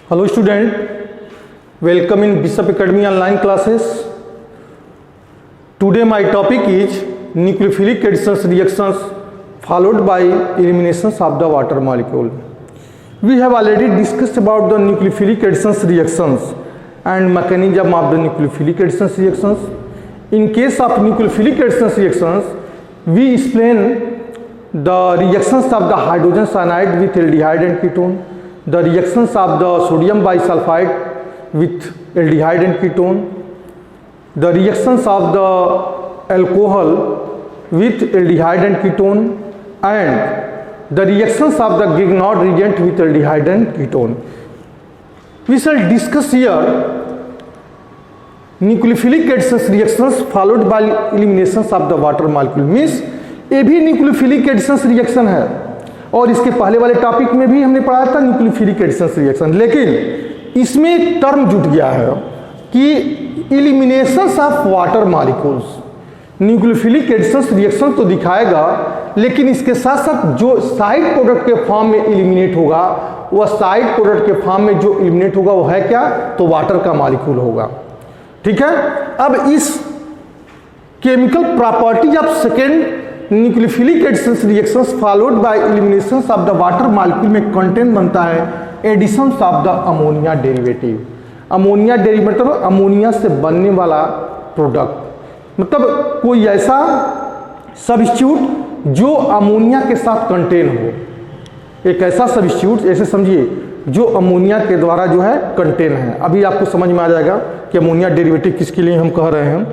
Hello student, welcome in Bishop Academy online classes. Today my topic is nucleophilic additions reactions followed by eliminations of the water molecule. We have already discussed about the nucleophilic additions reactions and mechanism of the nucleophilic additions reactions. In case of nucleophilic additions reactions, we explain the reactions of the hydrogen cyanide with aldehyde and ketone, the reactions of the sodium bisulfite with aldehyde and ketone, the reactions of the alcohol with aldehyde and ketone, and the reactions of the Grignard reagent with aldehyde and ketone. We shall discuss here nucleophilic additions reactions followed by eliminations of the water molecule. Means ये भी nucleophilic additions reaction है और इसके पहले वाले topic में भी हमने पढ़ा था न्यूक्लियोफिलिक एडिशंस रिएक्शन, लेकिन इसमें एक टर्म जुट गया है कि eliminations of water molecules. Nucleophilic additions reaction तो दिखाएगा, लेकिन इसके साथ साथ जो साइड प्रोडक्ट के फॉर्म में इलिमिनेट होगा, वह साइड प्रोडक्ट के फॉर्म में जो इलिमिनेट होगा वो है क्या? तो वाटर का मॉलिक्यूल होगा। ठीक है, अब इस chemical property of second nucleophilic additions reactions followed by eliminations of the water molecule में कंटेंट बनता है additions of the ammonia derivative. Ammonia derivative मतलब अमोनिया से बनने वाला प्रोडक्ट, मतलब कोई ऐसा सब्स्टिट्यूट जो अमोनिया के साथ कंटेन हो, एक ऐसा सब्स्टिट्यूट ऐसे समझिए जो अमोनिया के द्वारा जो है कंटेन है। अभी आपको समझ में आ जाएगा कि अमोनिया डेरिवेटिव किसके लिए हम कह रहे हैं।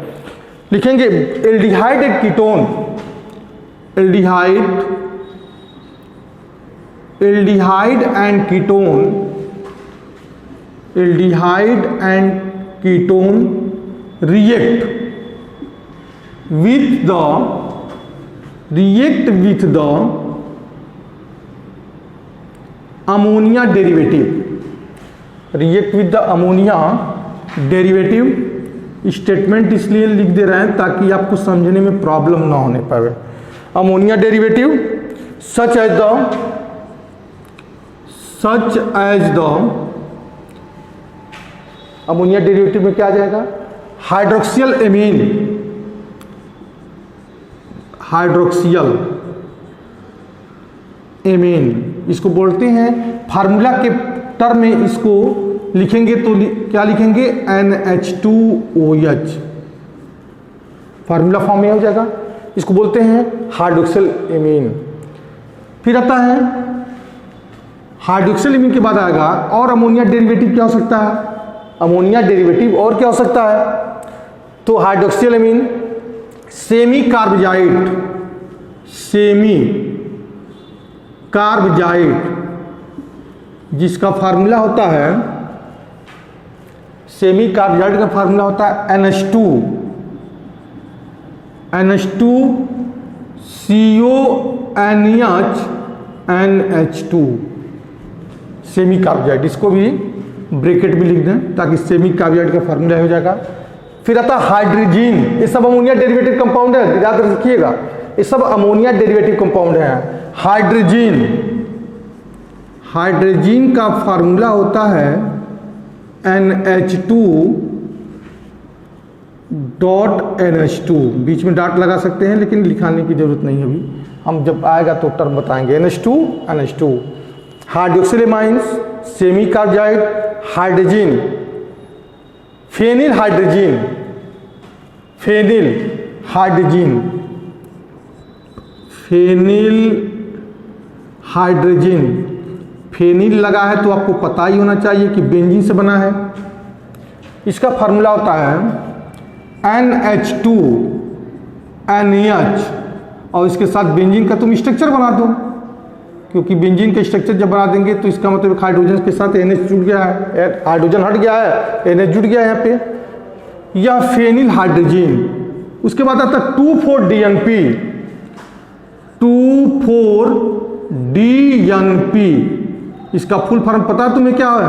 लिखेंगे aldehyde and ketone, aldehyde and ketone, aldehyde and ketone react with the ammonia derivative, react with the ammonia derivative। Statement इसलिए लिख दे रहे हैं ताकि आपको समझने में प्रॉब्लम ना होने पाए। Ammonia derivative such as the ammonia derivative में क्या आ जाएगा? हाइड्रोक्सियल एमीन, हाइड्रोक्सियल एमीन इसको बोलते हैं। फार्मूला के टर्म में इसको लिखेंगे तो क्या लिखेंगे? NH2OH, फार्मूला फॉर्म में हो जाएगा। इसको बोलते हैं हाइड्रोक्सिल एमीन। फिर आता है हाइड्रोक्सिल एमीन के बाद आएगा और अमोनिया डेरिवेटिव क्या हो सकता है? अमोनिया डेरिवेटिव और क्या हो सकता है? तो हाइड्रोक्सिल एमीन सेमी कार्बजाइड, सेमी कार्बजाइड जिसका फार्मूला होता है, सेमी कार्बजाइड का फार्मूला होता है NH2 सेमी कार्बजाइड। इसको भी ब्रैकेट में लिख दें ताकि सेमी कार्बजाइड का फार्मूला हो जाएगा। फिर आता है हाइड्रोजीन, ये सब अमोनिया डेरिवेटिव कंपाउंड है, याद रखिएगा ये सब अमोनिया डेरिवेटिव कंपाउंड है। हाइड्रोजीन, हाइड्रोजीन का फार्मूला होता है NH2.NH2, बीच में डॉट लगा सकते हैं लेकिन लिखाने की जरूरत नहीं है, अभी हम जब आएगा तो टर्म बताएंगे। NH2 hydroxyl amines, semicarbazide, hydrazine, phenyl hydrazine, phenyl hydrazine, phenyl hydrazine. Phenyl लगा है तो आपको पता ही होना चाहिए कि बेंजीन से बना है। इसका फार्मूला होता है NH2NH और इसके साथ बेंजीन का तुम स्ट्रक्चर बना दो, क्योंकि बेंजीन का स्ट्रक्चर जब बना देंगे तो इसका मतलब हाइड्रोजन के साथ NH जुड़ गया है, हाइड्रोजन हट गया है, NH जुड़ गया है यहाँ पे, या फेनिल हाइड्रोजीन। उसके बाद आता है 2,4-DNP, 2,4-DNP। इसका फुल फॉर्म पता है तुम्हें क्या है?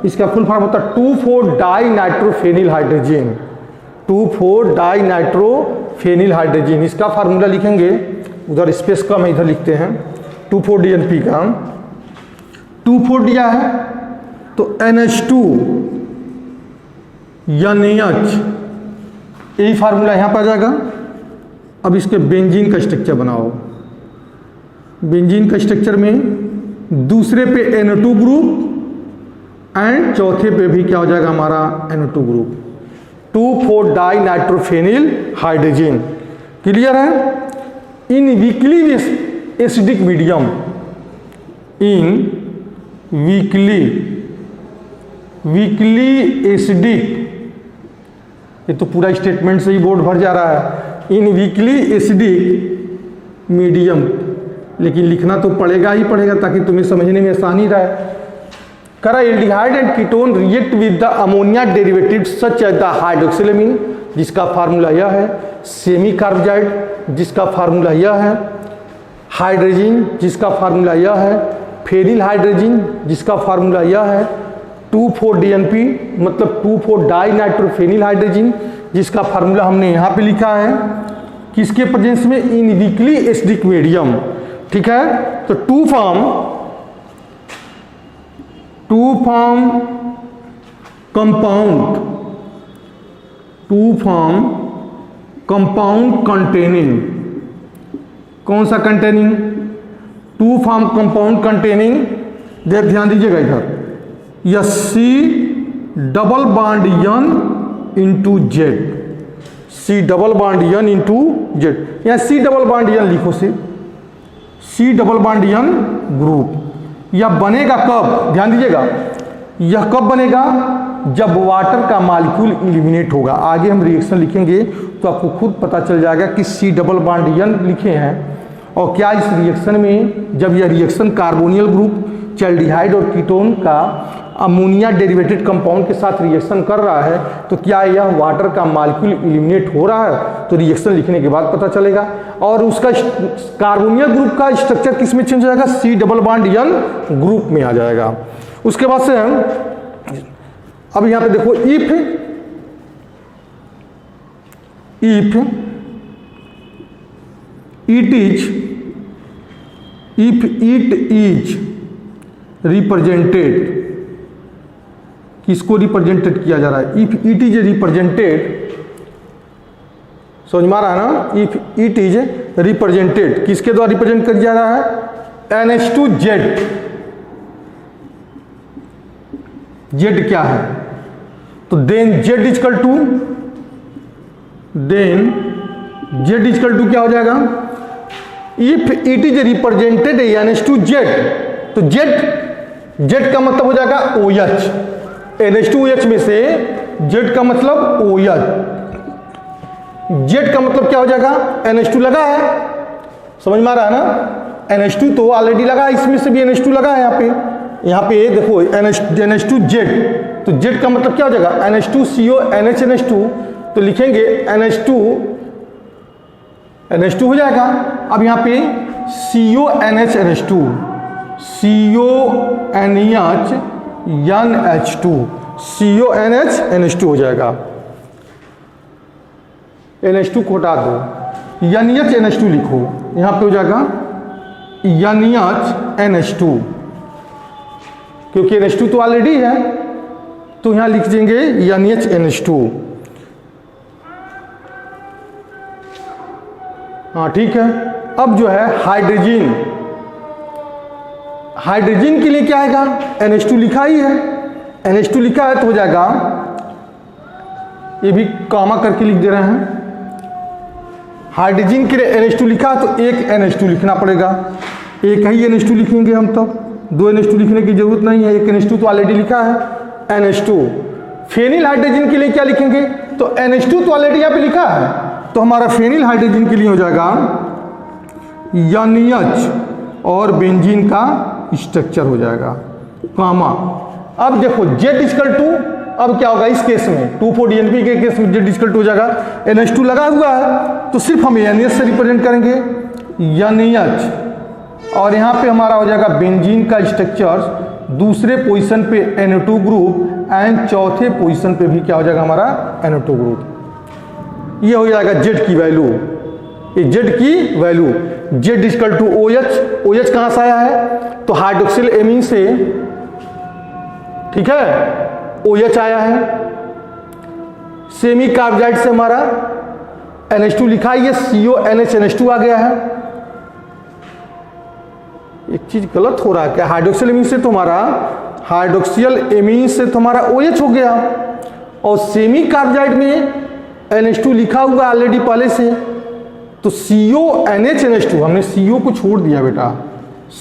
इसका फुल फॉर्म होता है 2,4-डाइनाइट्रोफेनिल हाइड्रोजन, 2,4-डाइनाइट्रोफेनिल हाइड्रोजन। इसका फार्मूला लिखेंगे, उधर स्पेस कम है, इधर लिखते हैं 2,4-DNP का 2,4 दिया है तो NH2 NH, यही फार्मूला यहाँ पर आ जाएगा। अब इसके बेंजीन का स्ट्रक्चर बनाओ। बेंजीन का स्ट्रक्चर में दूसरे पे NO2 ग्रुप एंड चौथे पे भी क्या हो जाएगा हमारा NO2 group, 2,4 di nitrophenyl hydrogen. Clear है? In weakly acidic medium, in weakly acidic, ये तो पूरा स्टेटमेंट से ही बोर्ड भर जा रहा है। इन वीकली एसिडिक मीडियम, लेकिन लिखना तो पड़ेगा ही पड़ेगा ताकि तुम्हें समझने में आसानी रहे। करा aldehyde and ketone react with the ammonia derivative such as the hydroxylamine, जिसका फार्मूला यह है, सेमी कार्बोजाइड, जिसका फार्मूला यह है, हाइड्रोजन, जिसका फार्मूला यह है, फेनिल हाइड्रोजन, जिसका फार्मूला यह है, 2,4-DNP मतलब 2,4 डाई नाइट्रोफेनिल हाइड्रोजन, जिसका फार्मूला हमने यहाँ पे लिखा है किसके प्रेजेंस में, इन वीकली एसिडिक मीडियम। ठीक है, तो टू फॉर्म कंपाउंड कंटेनिंग, कौन सा containing, to form compound containing, ध्यान दीजिएगा इधर, या C double bond N into Z, C double bond N into Z, या C डबल बॉन्ड N लिखो, C double bond N group. यह बनेगा कब, ध्यान दीजिएगा, यह कब बनेगा, जब वाटर का मॉलिक्यूल इलिमिनेट होगा। आगे हम रिएक्शन लिखेंगे तो आपको खुद पता चल जाएगा कि C डबल बॉन्ड N लिखे हैं, और क्या इस रिएक्शन में जब यह रिएक्शन कार्बोनियल ग्रुप चैल्डिहाइड और कीटोन का अमोनिया डेरिवेटेड कंपाउंड के साथ रिएक्शन कर रहा है, तो क्या यह वाटर का मॉलिक्यूल इलिमिनेट हो रहा है, तो रिएक्शन लिखने के बाद पता चलेगा। और उसका कार्बोनियल ग्रुप का स्ट्रक्चर किस में चेंज हो जाएगा, C double bond N group में आ जाएगा। उसके बाद से हम अब यहाँ पे देखो, इफ इट इज रिप्रेजेंटेड, किसको रिप्रेजेंटेड किया जा रहा है, इफ इट इज रिप्रेजेंटेड, समझ में आ रहा है ना, इफ इट इज रिप्रेजेंटेड, किसके द्वारा रिप्रेजेंट किया जा रहा है, NH2Z। Z क्या है, तो देन Z इजकल टू, क्या हो जाएगा, if it is represented NH2Z, तो Z का मतलब हो जाएगा OH, NH2OH में से Z का मतलब OH, Z का मतलब क्या हो जाएगा, NH2 लगा है, समझ में आ रहा है ना, NH2 तो ऑलरेडी लगा है, इसमें से भी NH2 लगा है यहाँ पे देखो NH2Z, तो Z का मतलब क्या हो जाएगा, NH2CO NH2, तो लिखेंगे NH2 हो जाएगा। अब यहाँ पे CONH CONH हो जाएगा, NH2 को हटा दो, NH2 लिखो, यहाँ पे हो जाएगा NH2, क्योंकि NH2 तो ऑलरेडी है, तो यहाँ लिख देंगे NH2। हाँ ठीक है। अब जो है हाइड्रोजन के लिए क्या आएगा, NH2 लिखा ही है, NH2 लिखा है तो हो जाएगा, ये भी कामा करके लिख दे रहे हैं, हाइड्रोजन के लिए NH2 लिखा है तो एक NH2 लिखना पड़ेगा, एक ही NH2 लिखेंगे हम, तो दो NH2 लिखने की जरूरत नहीं है, एक NH2 तो ऑलरेडी लिखा है NH2। फेनिल हाइड्रोजन के लिए क्या लिखेंगे, तो NH2 तो ऑलरेडी यहाँ पे लिखा है, तो हमारा फेनिल हाइड्रोजन के लिए हो जाएगा NH और बेंजीन का स्ट्रक्चर हो जाएगा कामा। अब देखो Z इक्वल टू, अब क्या होगा इस केस में 2,4-DNP के केस में Z इक्वल टू हो जाएगा, NH2 लगा हुआ है तो सिर्फ हम NH से रिप्रेजेंट करेंगे NH, और यहाँ पे हमारा हो जाएगा बेंजीन का स्ट्रक्चर, दूसरे पोजीशन पे NO2 ग्रुप एंड चौथे पोजीशन पे भी क्या हो जाएगा हमारा NO2 ग्रुप। ये हो जाएगा Z की वैल्यू, ये Z की value, Z equal to OH। OH कहाँ से आया है, तो हाइड्रोक्सिल एमीन से, ठीक है, OH आया है। सेमी कार्बोजाइड से हमारा NH2 लिखा है, ये CONH आ गया है। एक चीज गलत हो रहा है क्या, हाइड्रोक्सिल एमीन से तुम्हारा हाइड्रोक्सियल एमीन से तुम्हारा OH हो गया, और सेमी कार्बोजाइड में NH2 लिखा हुआ ऑलरेडी पहले से, तो CONH हमने CO को छोड़ दिया बेटा,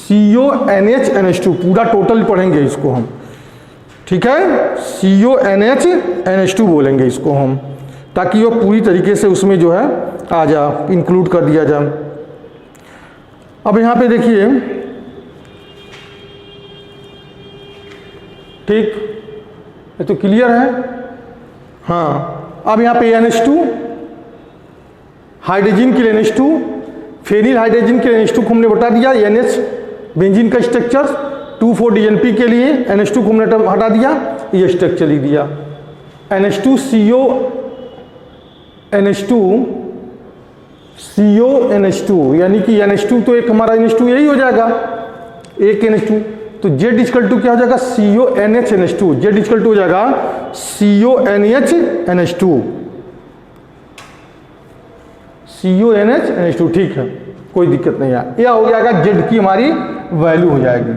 CONH पूरा टोटल पढ़ेंगे इसको हम, ठीक है, CONH बोलेंगे इसको हम, ताकि वो पूरी तरीके से उसमें जो है आ जा, इंक्लूड कर दिया जाए। अब यहाँ पे देखिए, ठीक, ये तो क्लियर है। हाँ, अब यहाँ पे NH2, हाइड्रोजन के लिए NH2, फेनिल हाइड्रोजन के लिए NH2 को हमने बता दिया, NH बेंजीन का स्ट्रक्चर, 2,4-DNP के लिए NH2 को हमने हटा दिया, ये स्ट्रक्चर लिख दिया, NH2 यानी कि NH2 तो एक हमारा NH2 यही हो जाएगा, एक NH2, तो Z इक्वल टू क्या हो जाएगा, CONH, Z इक्वल टू हो जाएगा CONH, ठीक है, कोई दिक्कत नहीं है, यह हो जाएगा Z की हमारी वैल्यू हो जाएगी।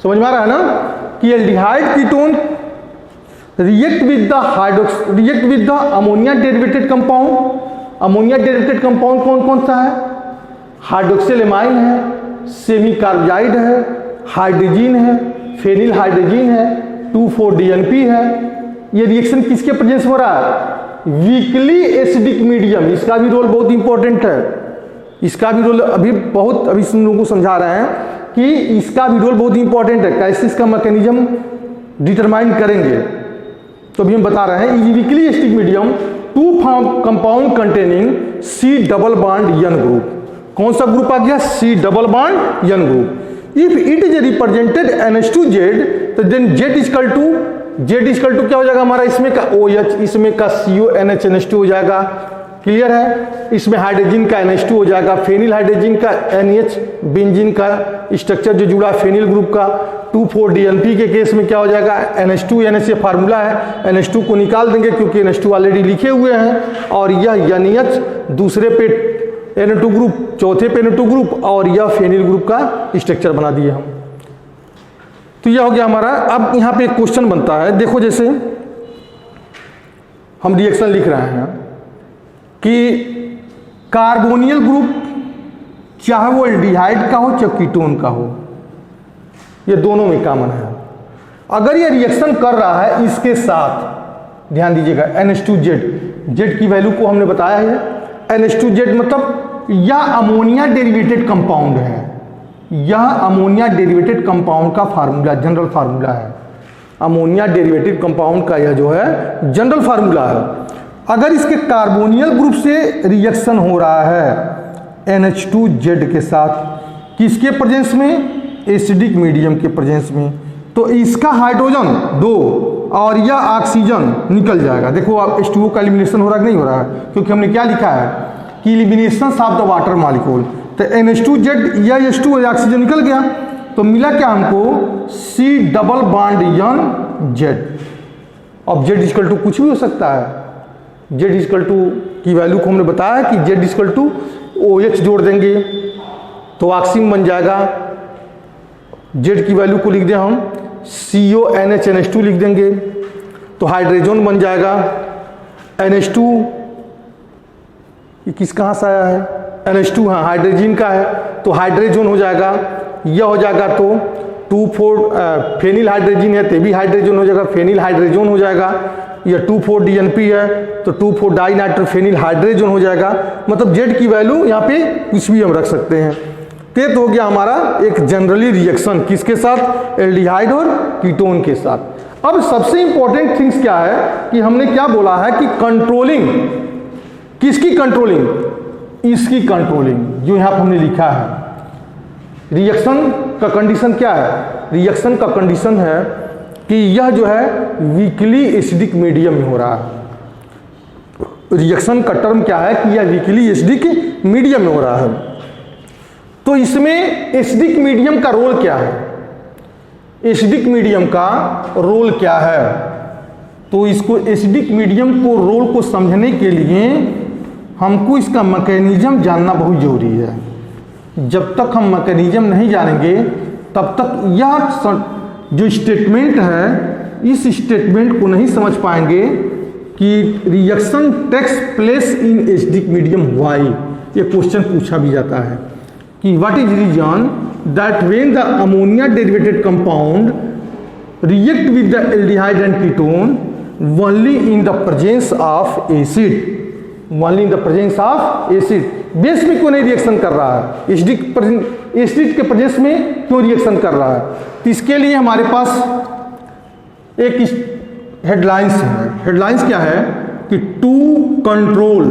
समझ में आ रहा है ना कि aldehyde ketone react with the ammonia derivated compound. Ammonia derivated compound कौन कौन सा है, हाइड्रोक्सिल एमाइन है, सेमी कार्बोजाइड है, हाइड्रोजन है, फेनिल हाइड्रोजन है, 2,4-DNP है। ये रिएक्शन किसके प्रेजेंस में हो रहा है, वीकली एसिडिक मीडियम, इसका भी रोल बहुत इंपॉर्टेंट है, इसका भी रोल अभी हम लोगों को समझा रहे हैं कि इसका भी रोल बहुत इंपॉर्टेंट है, कैसे इसका मैकेनिज्म डिटरमाइन करेंगे, तो अभी हम बता रहे हैं। Weekly acidic medium, 2 compound containing C+N group, कौन सा ग्रुप आ गया, C+N group. If it is represented NH2Z, तो देन Z इक्वल टू क्या हो जाएगा हमारा, इसमें का OH, इसमें का CONH हो जाएगा, क्लियर है। इसमें हाइड्रोजन का NH2 हो जाएगा, फेनिल हाइड्रोजन का NH बेंजीन का स्ट्रक्चर जो जुड़ा फेनिल ग्रुप का, 2,4-DNP के केस में क्या हो जाएगा, NH2 NH, ये फार्मूला है, NH2 को निकाल देंगे क्योंकि NH2 ऑलरेडी लिखे हुए हैं, और यह NH दूसरे पे N2 ग्रुप, चौथे पे N2 ग्रुप, और यह फेनिल ग्रुप का स्ट्रक्चर बना दिए हम। तो यह हो गया हमारा। अब यहाँ पे एक क्वेश्चन बनता है, देखो जैसे हम रिएक्शन लिख रहे हैं कि कार्बोनियल ग्रुप चाहे वो एल्डिहाइड का हो चाहे कीटोन का हो, ये दोनों में कॉमन है। अगर ये रिएक्शन कर रहा है इसके साथ, ध्यान दीजिएगा, NH2Z की वैल्यू को हमने बताया है, NH2Z मतलब यह अमोनिया डेरिवेटेड कंपाउंड है, यह अमोनिया डेरिवेटेड कंपाउंड का फार्मूला, जनरल फार्मूला है, अमोनिया डेरिवेटेड कंपाउंड का यह जो है जनरल फार्मूला है। अगर इसके कार्बोनियल ग्रुप से रिएक्शन हो रहा है NH2Z के साथ, किसके प्रेजेंस में, एसिडिक मीडियम के प्रेजेंस में, तो इसका हाइड्रोजन 2 और यह ऑक्सीजन निकल जाएगा। देखो आप H2O का एलिमिनेशन हो रहा है कि नहीं हो रहा है, क्योंकि हमने क्या लिखा है कि elimination of the water molecule, तो NH2Z या H2O ऑक्सीजन निकल गया, तो मिला क्या हमको, C+N Z। अब Z इक्वल टू कुछ भी हो सकता है, Z इक्वल टू की वैल्यू को हमने बताया कि Z इक्वल टू OH जोड़ देंगे तो ऑक्सीजन बन जाएगा, Z की वैल्यू को लिख दें हम CONH लिख देंगे तो हाइड्रोजन बन जाएगा, NH2 ये किस कहाँ से आया है, NH2 हाँ हाइड्रोजन का है, तो हाइड्रोजन हो जाएगा, यह हो जाएगा तो 2,4 फेनिल हाइड्रोजन है तो भी हाइड्रोजन हो जाएगा, फेनिल हाइड्रोजन हो जाएगा, यह 2,4-DNP है तो 2,4-डाइनाइट्रोफेनिल हाइड्रोजन हो जाएगा। मतलब Z की वैल्यू यहाँ पे कुछ भी हम रख सकते हैं। तो हो गया हमारा एक जनरली रिएक्शन किसके साथ, एल्डिहाइड और कीटोन के साथ। अब सबसे इंपॉर्टेंट थिंग्स क्या है कि हमने क्या बोला है कि कंट्रोलिंग, किसकी कंट्रोलिंग, इसकी कंट्रोलिंग, जो यहाँ पर हमने लिखा है। रिएक्शन का कंडीशन क्या है, रिएक्शन का कंडीशन है कि यह जो है वीकली एसिडिक मीडियम में हो रहा है। रिएक्शन का टर्म क्या है कि यह वीकली एसिडिक मीडियम में हो रहा है। तो इसमें एसिडिक मीडियम का रोल क्या है, एसिडिक मीडियम का रोल क्या है। तो इसको एसिडिक मीडियम को रोल को समझने के लिए हमको इसका मैकेनिज्म जानना बहुत जरूरी है। जब तक हम मैकेनिज्म नहीं जानेंगे तब तक यह जो स्टेटमेंट है इस स्टेटमेंट को नहीं समझ पाएंगे कि reaction takes place in acidic medium why. ये क्वेश्चन पूछा भी जाता है कि what is reason that when the ammonia derivated compound react with the aldehyde and ketone only in the presence of acid, only in the presence of acid. Base में क्यों नहीं reaction कर रहा है, एसिड के प्रेजेंस में क्यों reaction कर रहा है। तो इसके लिए हमारे पास एक हेडलाइंस है। हेडलाइंस क्या है कि to control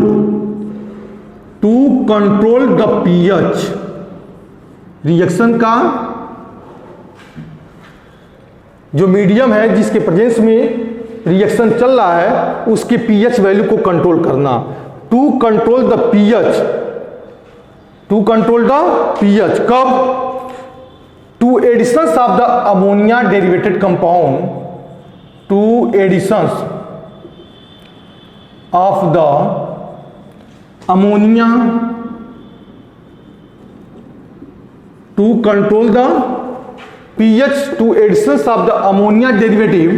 the pH, reaction का जो मीडियम है जिसके प्रेजेंस में रिएक्शन चल रहा है उसके पीएच वैल्यू को कंट्रोल करना। To control the pH, to control the pH कब, to additions of the ammonia derivated compound, to additions of the ammonia, to control the pH, to additions of the ammonia derivative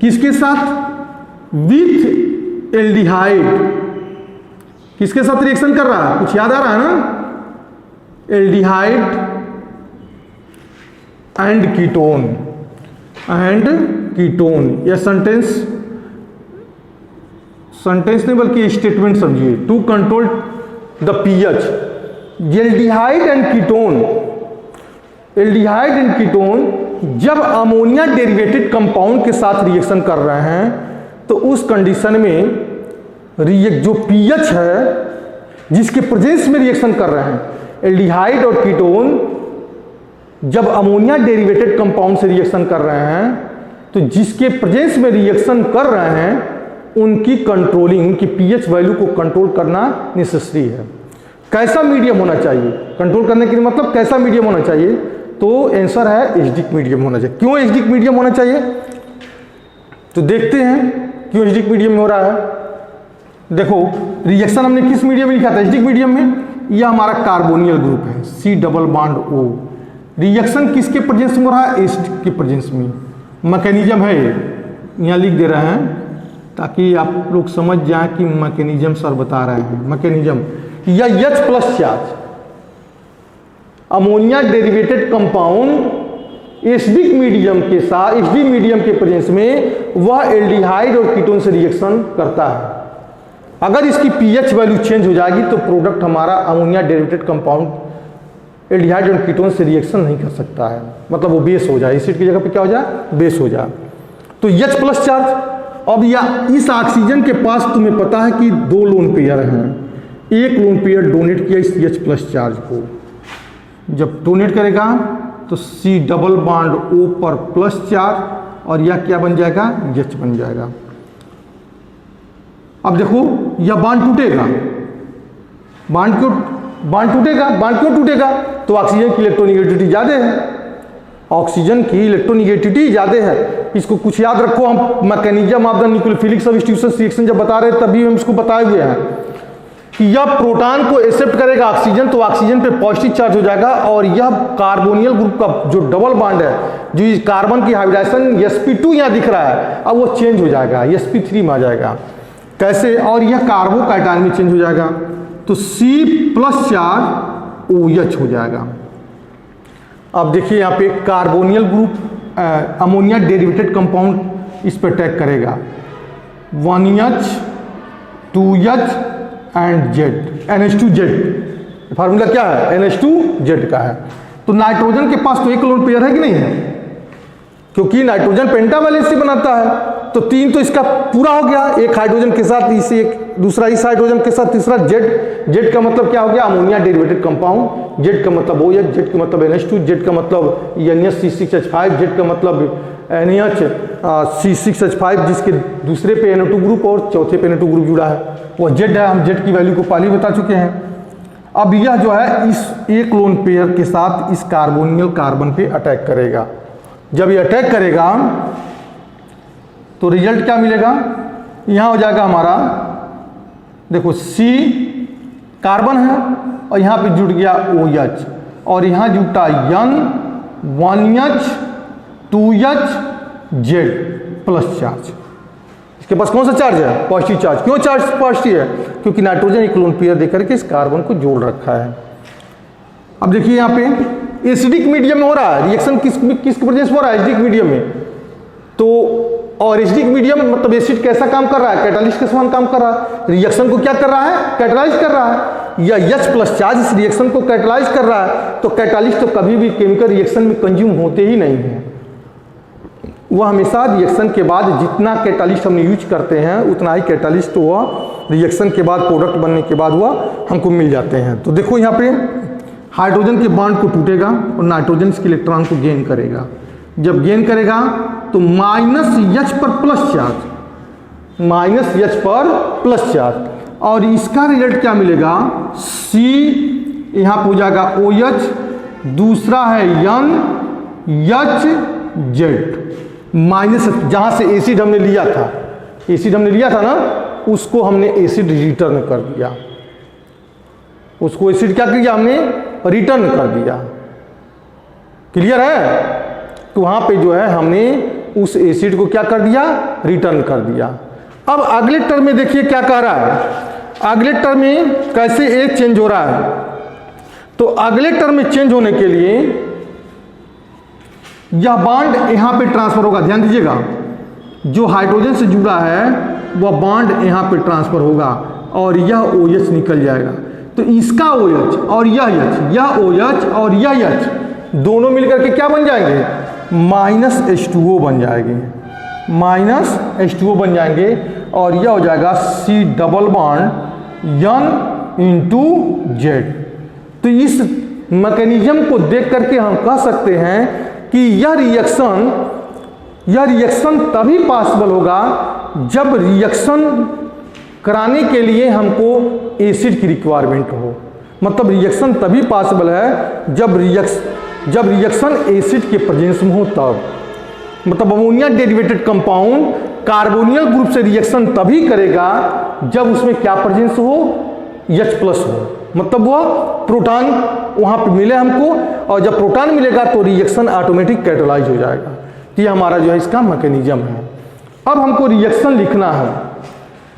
किसके साथ, with aldehyde, किसके साथ reaction कर रहा है, कुछ याद आ रहा है ना, एल्डिहाइड एंड कीटोन। यह सेंटेंस नहीं बल्कि स्टेटमेंट समझिए। To control the pH, aldehyde and ketone जब अमोनिया डेरिवेटेड कंपाउंड के साथ रिएक्शन कर रहे हैं तो उस कंडीशन में जो पीएच है जिसके प्रेजेंस में रिएक्शन कर रहे हैं, एल्डिहाइड और कीटोन जब अमोनिया डेरिवेटेड कंपाउंड से रिएक्शन कर रहे हैं तो जिसके प्रेजेंस में रिएक्शन कर रहे हैं उनकी कंट्रोलिंग, उनकी पीएच वैल्यू को कंट्रोल करना नेसेसरी है। कैसा मीडियम होना चाहिए, कंट्रोल करने के लिए मतलब कैसा मीडियम होना चाहिए, तो आंसर है एसिडिक मीडियम होना चाहिए। क्यों एसिडिक मीडियम होना चाहिए, तो देखते हैं क्यों एसिडिक मीडियम में हो रहा है। देखो रिएक्शन हमने किस मीडियम में लिखा था, एसिडिक मीडियम में। यह हमारा कार्बोनियल ग्रुप है C double bond O। Reaction किसके प्रेजेंस में हो रहा है, एसिड के प्रेजेंस में। मैकेनिज्म है यहाँ लिख दे रहे हैं ताकि आप लोग समझ जाएं कि मैकेनिज्म सर बता रहे हैं। मैकेनिज्म या H+ charge, ammonia derivated compound acidic medium के साथ, एसिडिक मीडियम के प्रेजेंस में वह एल्डिहाइड और कीटोन से रिएक्शन करता है। अगर इसकी पीएच वैल्यू चेंज हो जाएगी तो प्रोडक्ट हमारा अमोनिया डेरिवेटेड कंपाउंड एल्डिहाइड और कीटोन से रिएक्शन नहीं कर सकता है, मतलब वो बेस हो जाए, एसिड की जगह पे क्या हो जाए, बेस हो जाए। तो H+ चार्ज। अब या इस ऑक्सीजन के पास तुम्हें पता है कि 2 लोन पेयर हैं, एक लोन पेयर डोनेट किया इस H+ चार्ज को, जब डोनेट करेगा तो C डबल बॉन्ड O पर प्लस चार्ज और यह क्या बन जाएगा, H बन जाएगा। अब देखो यह बॉन्ड टूटेगा, बॉन्ड क्यों टूटेगा, तो ऑक्सीजन की इलेक्ट्रोनिगेटिविटी ज़्यादा है, ऑक्सीजन की इलेक्ट्रोनिगेटिविटी ज़्यादा है। इसको कुछ याद रखो, हम mechanism of the nucleophilic substitution reaction जब बता रहे हैं तभी हम इसको बताए हुए हैं कि यह प्रोटॉन को एक्सेप्ट करेगा ऑक्सीजन, तो ऑक्सीजन पे पॉजिटिव चार्ज हो जाएगा और यह कार्बोनियल ग्रुप का जो डबल बॉन्ड है, जो इस कार्बन की हाइब्रिडाइजेशन sp2 यहाँ दिख रहा है, अब वो चेंज हो जाएगा, sp3 में आ जाएगा। कैसे, और यह कार्बोकैटायन में चेंज हो जाएगा, तो C+ चार्ज OH हो जाएगा। अब देखिए यहाँ पे कार्बोनियल ग्रुप अमोनिया डेरिवेटेड कंपाउंड इस पर अटैक करेगा, 1H 2H and Z, NH2Z। Formula क्या है, NH2Z का है। तो नाइट्रोजन के पास तो एक लोन पेयर है कि नहीं है, क्योंकि नाइट्रोजन पेंटावैलेंस से बनाता है, तो 3 तो इसका पूरा हो गया, एक हाइड्रोजन के साथ इसे, एक दूसरा इस हाइड्रोजन के साथ, तीसरा Z का मतलब क्या हो गया, अमोनिया डेरिवेटेड कंपाउंड, Z का मतलब OH, Z का मतलब NH2, Z का मतलब NH(C6H5), Z का मतलब NH(C6H5), जिसके दूसरे पे NO2 ग्रुप और चौथे पे NO2 ग्रुप जुड़ा है, वो Z है। हम Z की वैल्यू को पहले बता चुके हैं। अब यह जो है इस एक लोन पेयर के साथ इस कार्बोनियल कार्बन पे अटैक करेगा। जब ये अटैक करेगा तो रिजल्ट क्या मिलेगा, यहाँ हो जाएगा हमारा, देखो C कार्बन है और यहाँ पे जुड़ गया OH और यहाँ जुटा N 1H 2H Z plus charge. इसके पास कौन सा चार्ज है, पॉजिटिव चार्ज। क्यों चार्ज पॉजिटिव है, क्योंकि नाइट्रोजन एक लोन पेयर देकर के इस कार्बन को जोड़ रखा है। अब देखिए यहाँ पे एसिडिक मीडियम में हो रहा है रिएक्शन, किसके वजह से हो रहा है, एसिडिक मीडियम में। तो और एसिडिक मीडियम मतलब एसिड कैसा काम कर रहा है, कैटालिस्ट के समान काम कर रहा है, रिएक्शन को क्या कर रहा है, कैटालाइज कर रहा है। या H प्लस चार्ज इस रिएक्शन को कैटालाइज कर रहा है, तो कैटालिस्ट तो कभी भी केमिकल रिएक्शन में कंज्यूम होते ही नहीं है। वह हमेशा रिएक्शन के बाद जितना कैटालिस्ट हम यूज करते हैं उतना ही कैटालिस्ट वह रिएक्शन के बाद प्रोडक्ट बनने के बाद वह हमको मिल जाते हैं। तो देखो यहाँ पे हाइड्रोजन के बॉन्ड को टूटेगा और नाइट्रोजन इसके इलेक्ट्रॉन को गेन करेगा। जब गेन करेगा तो -H पर प्लस चार्ज, -H पर प्लस चार्ज, और इसका रिजल्ट क्या मिलेगा, C यहाँ पे हो जाएगा OH, दूसरा है N H Z माइनस, जहाँ से एसिड हमने लिया था, एसिड हमने लिया था ना, उसको हमने एसिड रिटर्न कर दिया, उसको एसिड क्या किया हमने, रिटर्न कर दिया। क्लियर है। तो वहाँ पे जो है हमने उस एसिड को क्या कर दिया, रिटर्न कर दिया। अब अगले टर्म में देखिए क्या कह रहा है, अगले टर्म में कैसे एक चेंज हो रहा है। तो अगले टर्म में चेंज होने के लिए यह बॉन्ड यहाँ पे ट्रांसफर होगा, ध्यान दीजिएगा, जो हाइड्रोजन से जुड़ा है वह बॉन्ड यहाँ पे ट्रांसफर होगा और यह OH निकल जाएगा। तो इसका OH और यह H, यह OH और यह H दोनों मिलकर के क्या बन जाएंगे, -H2O बन जाएंगे, -H2O बन जाएंगे और यह हो जाएगा C double bond N × Z। तो इस मैकेनिज्म को देख करके हम कह सकते हैं कि यह रिएक्शन तभी पॉसिबल होगा जब रिएक्शन कराने के लिए हमको एसिड की रिक्वायरमेंट हो। मतलब रिएक्शन तभी पॉसिबल है जब रिएक्शन एसिड के प्रेजेंस में हो तब। मतलब अमोनिया डेरिवेटेड कंपाउंड कार्बोनियल ग्रुप से रिएक्शन तभी करेगा जब उसमें क्या प्रेजेंस हो, H प्लस हो, मतलब वह प्रोटॉन वहाँ पे मिले हमको, और जब प्रोटॉन मिलेगा तो रिएक्शन ऑटोमेटिक कैटालाइज हो जाएगा। ये हमारा जो है इसका मैकेनिज्म है। अब हमको रिएक्शन लिखना है,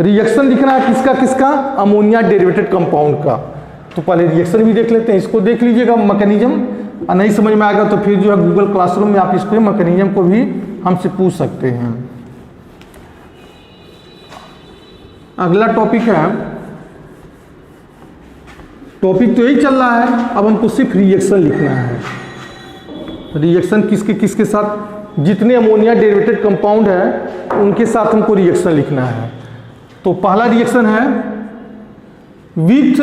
रिएक्शन लिखना है किसका किसका, अमोनिया डेरिवेटेड कंपाउंड का। तो पहले रिएक्शन भी देख लेते हैं, इसको देख लीजिएगा मैकेनिज्म, और नहीं समझ में आएगा तो फिर जो है गूगल क्लासरूम में आप इसको मैकेनिज्म को भी हमसे पूछ सकते हैं। अगला टॉपिक है, टॉपिक तो यही चल रहा है, अब हमको सिर्फ रिएक्शन लिखना है। रिएक्शन किसके किसके साथ, जितने अमोनिया डेरिवेटेड कंपाउंड है उनके साथ हमको रिएक्शन लिखना है। तो पहला रिएक्शन है विथ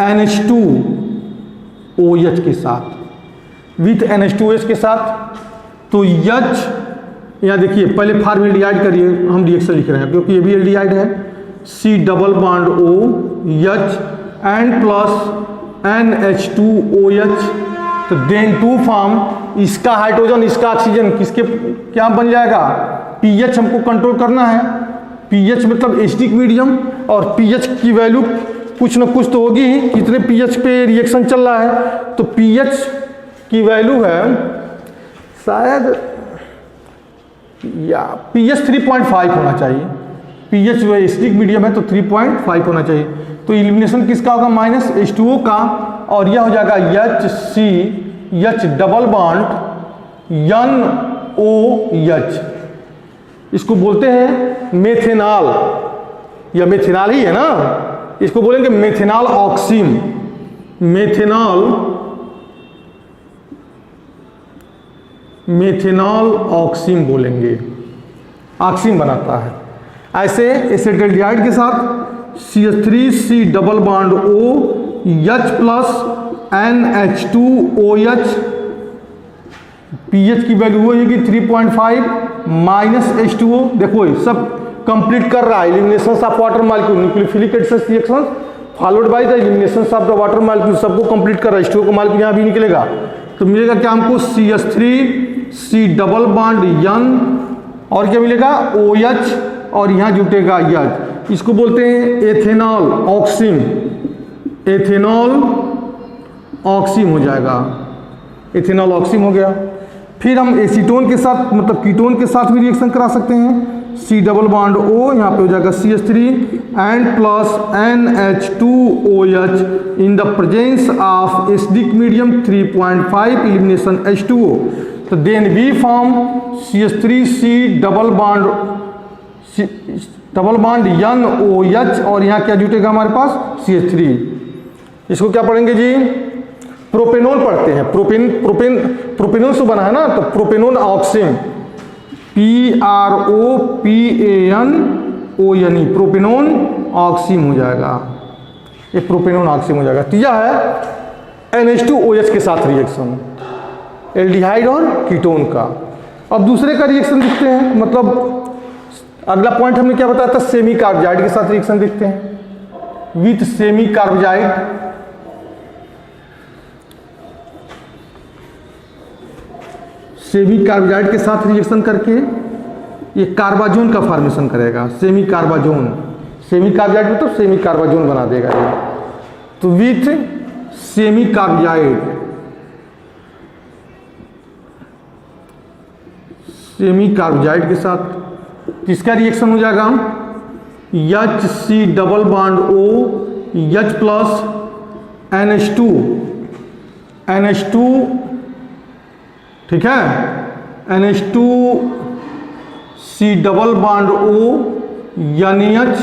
NH2OH के साथ, विथ NH2OH के साथ। तो H, यहाँ देखिए पहले फॉर्मेल्डिहाइड करिए, हम रिएक्शन लिख रहे हैं क्योंकि ये भी एल्डिहाइड है। C double bond O H N plus NH2OH, तो देन टू फॉर्म, इसका हाइड्रोजन इसका ऑक्सीजन किसके क्या बन जाएगा, pH हमको कंट्रोल करना है। pH मतलब एसिडिक मीडियम, और pH की वैल्यू कुछ ना कुछ तो होगी ही, कितने pH पे रिएक्शन चल रहा है। तो pH की वैल्यू है शायद या pH 3.5 होना चाहिए। pH जो है एसिडिक मीडियम है तो 3.5 होना चाहिए। तो एलिमिनेशन किसका होगा, -H2O का, और यह हो जाएगा H डबल बॉन्ड NOH। इसको बोलते हैं मेथेनॉल, या मेथेनॉल ही है ना, इसको बोलेंगे मेथेनॉल ऑक्सीम, मेथेनॉल ऑक्सीम बोलेंगे, ऑक्सीम बनाता है। ऐसे एसिटाल्डिहाइड के साथ CH3C double bond O H plus NH2OH, pH की वैल्यू होगी 3.5 -H2O। देखो सब कंप्लीट कर रहा है, elimination of water molecule, nucleophilic addition reaction followed by the elimination of the water molecule, सबको कंप्लीट कर रहा है, H2O का मॉलिक्यूल यहाँ भी निकलेगा तो मिलेगा क्या हमको CH3 C double bond N और क्या मिलेगा OH और यहाँ जुटेगा H, इसको बोलते हैं एथेनॉल ऑक्सिम, एथेनॉल ऑक्सिम हो जाएगा, एथेनॉल ऑक्सिम हो गया। फिर हम एसीटोन के साथ मतलब कीटोन के साथ भी रिएक्शन करा सकते हैं, C डबल बॉन्ड O यहाँ पे हो जाएगा CH3 and plus NH2OH in the presence of acidic medium 3.5 elimination H2O, तो then we form CH3C double bond NOH और यहाँ क्या जुटेगा हमारे पास CH3। इसको क्या पढ़ेंगे जी, प्रोपेनोल पढ़ते हैं, प्रोपेनोल से बना है ना, तो प्रोपेनोल ऑक्सिम PROPANONE प्रोपेनोन ऑक्सिम हो जाएगा, ये प्रोपेनोन ऑक्सिम हो जाएगा। तीसरा है NH2OH के साथ रिएक्शन, एल्डिहाइड और कीटोन का। अब दूसरे का रिएक्शन देखते हैं, मतलब अगला पॉइंट हमने क्या बताया था, सेमी कार्बोजाइड के साथ रिएक्शन देखते हैं विथ सेमी कार्बोजाइड। सेमी कार्बोजाइड के साथ रिएक्शन करके ये कार्बाजोन का फॉर्मेशन करेगा, सेमी कार्बाजोन, सेमी कार्बोजाइड में तो सेमी कार्बाजोन बना देगा ये। तो विथ सेमी कार्बोजाइड, सेमी कार्बोजाइड के साथ किसका रिएक्शन हो जाएगा, HC double bond O H plus NH2 ठीक है, NH2C double bond O NH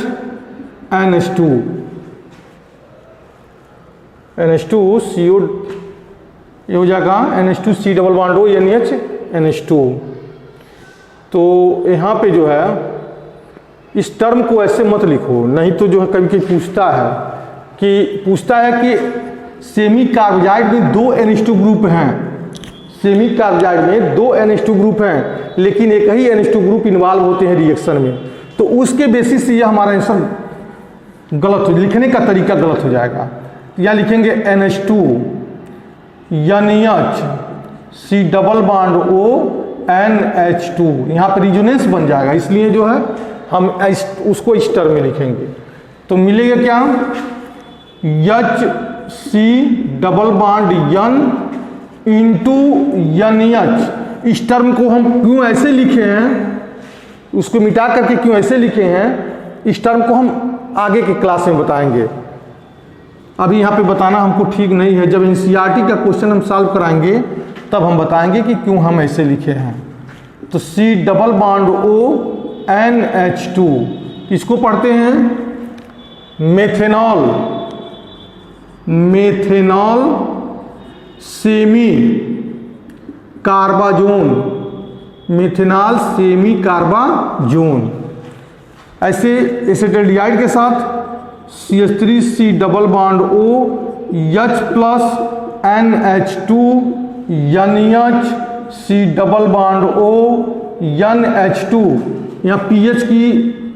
NH2CO ये हो जाएगा NH2C double bond O NH2। तो यहाँ पे जो है इस टर्म को ऐसे मत लिखो, नहीं तो जो है कभी कभी पूछता है कि सेमी कार्बोजाइड में 2 NH2 ग्रुप हैं, सेमी कार्बोजाइड में 2 NH2 ग्रुप हैं लेकिन एक ही NH2 ग्रुप इन्वॉल्व होते हैं रिएक्शन में, तो उसके बेसिस से यह हमारा आंसर गलत हो, लिखने का तरीका गलत हो जाएगा। या लिखेंगे NH2 NH C double bond O NH2, यहाँ पर रिजोनेंस बन जाएगा, इसलिए जो है हम उसको इस टर्म में लिखेंगे। तो मिलेगा क्या, HC double bond N into NH। इस टर्म को हम क्यों ऐसे लिखे हैं, उसको मिटा करके क्यों ऐसे लिखे हैं, इस टर्म को हम आगे के क्लास में बताएंगे, अभी यहाँ पे बताना हमको ठीक नहीं है। जब NCERT का क्वेश्चन हम सॉल्व कराएंगे तब हम बताएंगे कि क्यों हम ऐसे लिखे हैं। तो C double bond O NH2, इसको पढ़ते हैं methanol, methanol semicarbazone, methanol semicarbazone. ऐसे एसिटाल्डिहाइड के साथ CH3C double bond O H plus NH2 NH C double bond O NH2। यहाँ pH की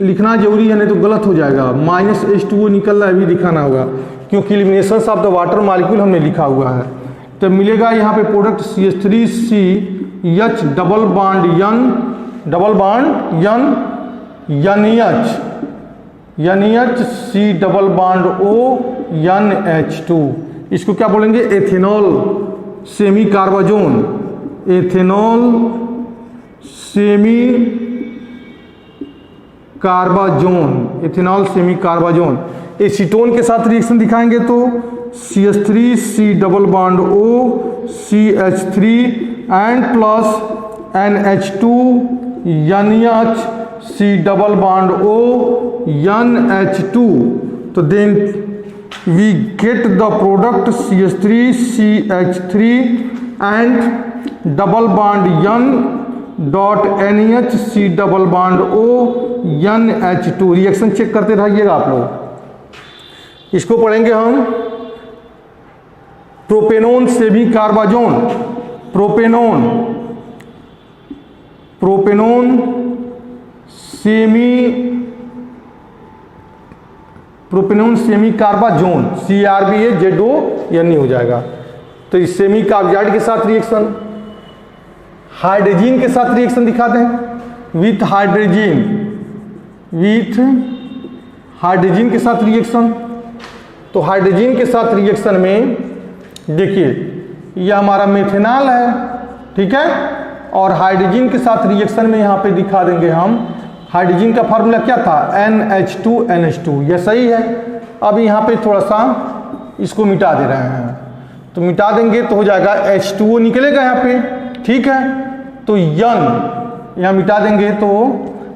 लिखना जरूरी है, नहीं तो गलत हो जाएगा, -H2O निकल रहा है, भी दिखाना होगा क्योंकि elimination of the water molecule हमने लिखा हुआ है। तो मिलेगा यहाँ पे product CH3C H double bond NH C double bond O NH2। इसको क्या बोलेंगे, ethanol semicarbazone, ethanol semicarbazone, ethanol semicarbazone. Acetone के साथ रिएक्शन दिखाएंगे तो CH3C double bond O CH3 and plus NH2 NH C double bond O NH2। तो then we get the product CH3CH3 and double bond N dot NH C double bond O NH2। Reaction check करते रहिएगा आप लोग। इसको पढ़ेंगे हम propanone semicarbazone, propanone semi propanone semicarbazone, CRBAZONE हो जाएगा। तो इस सेमी कार्बाजाइड के साथ रिएक्शन, हाइड्रोजन के साथ रिएक्शन दिखा दें, विथ हाइड्रोजन के साथ रिएक्शन। तो हाइड्रोजन के साथ रिएक्शन में देखिए यह हमारा मेथेनॉल है, ठीक है, और हाइड्रोजन के साथ रिएक्शन में यहाँ पे दिखा देंगे हम, हाइड्रोजन का फार्मूला क्या था, NH2NH2, यह सही है। अब यहाँ पे थोड़ा सा इसको मिटा दे रहे हैं, तो मिटा देंगे तो हो जाएगा H2O निकलेगा यहाँ पे, ठीक है। तो यन यहाँ मिटा देंगे तो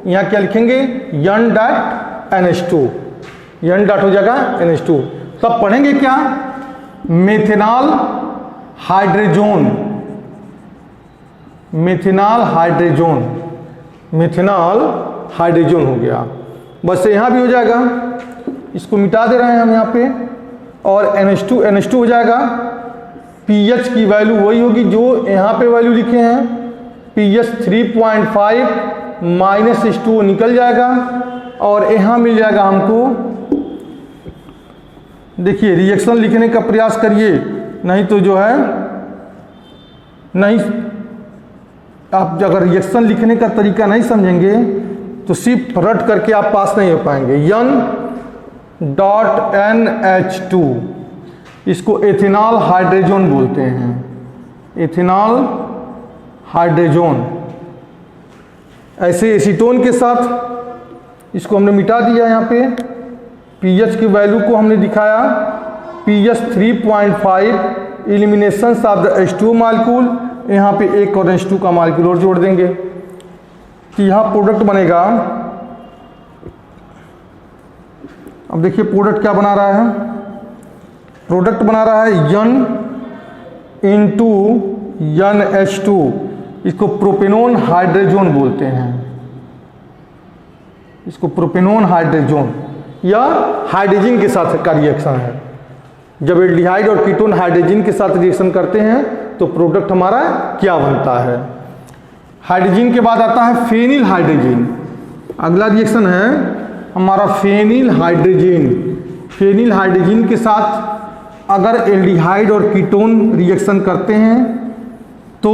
यहाँ क्या लिखेंगे, यन डॉट NH2, यन डॉट हो जाएगा NH2। तब पढ़ेंगे क्या, methanol hydrazone, methanol hydrazone, methanol hydrogen हो गया। बस यहाँ भी हो जाएगा, इसको मिटा दे रहे हैं हम यहाँ पे, और NH2 हो जाएगा। pH की वैल्यू वही होगी जो यहाँ पे वैल्यू लिखे हैं, pH 3.5 -H2O निकल जाएगा, और यहाँ मिल जाएगा हमको। देखिए रिएक्शन लिखने का प्रयास करिए, नहीं तो जो है नहीं, आप अगर रिएक्शन लिखने का तरीका नहीं समझेंगे तो सिर्फ रट करके आप पास नहीं हो पाएंगे। N.NH2, इसको एथेनॉल हाइड्रोजन बोलते हैं, एथेनॉल हाइड्रोजन। ऐसे एसीटोन के साथ इसको हमने मिटा दिया, यहाँ पे pH की वैल्यू को हमने दिखाया, pH 3.5, elimination of the H2O molecule, यहाँ पे एक और H2 का मॉलिक्यूल और जोड़ देंगे, कि यहाँ प्रोडक्ट बनेगा। अब देखिए प्रोडक्ट क्या बना रहा है, प्रोडक्ट बना रहा है N/NH2, इसको प्रोपेनोन हाइड्रोजन बोलते हैं, इसको प्रोपेनोन हाइड्रोजन या हाइड्रोजन के साथ का रिएक्शन है। जब एल्डिहाइड और कीटोन हाइड्रोजन के साथ रिएक्शन करते हैं तो प्रोडक्ट हमारा क्या बनता है। हाइड्रोजन के बाद आता है फेनिल हाइड्रोजन। अगला रिएक्शन है हमारा फेनिल हाइड्रोजन। फेनिल हाइड्रोजन के साथ अगर एल्डिहाइड और कीटोन रिएक्शन करते हैं तो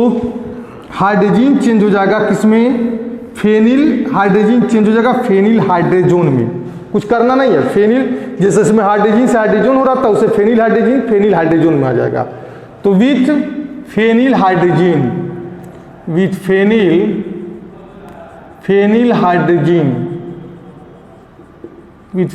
हाइड्रोजन चेंज हो जाएगा किसमें, फेनिल हाइड्रोजन चेंज हो जाएगा फेनिल हाइड्रोजन में। कुछ करना नहीं है, फेनिल जैसे इसमें हाइड्रोजन से हाइड्रोजन हो रहा था उसे फेनिल हाइड्रोजन में आ जाएगा। तो with phenyl hydrogen, with phenyl hydrogen, with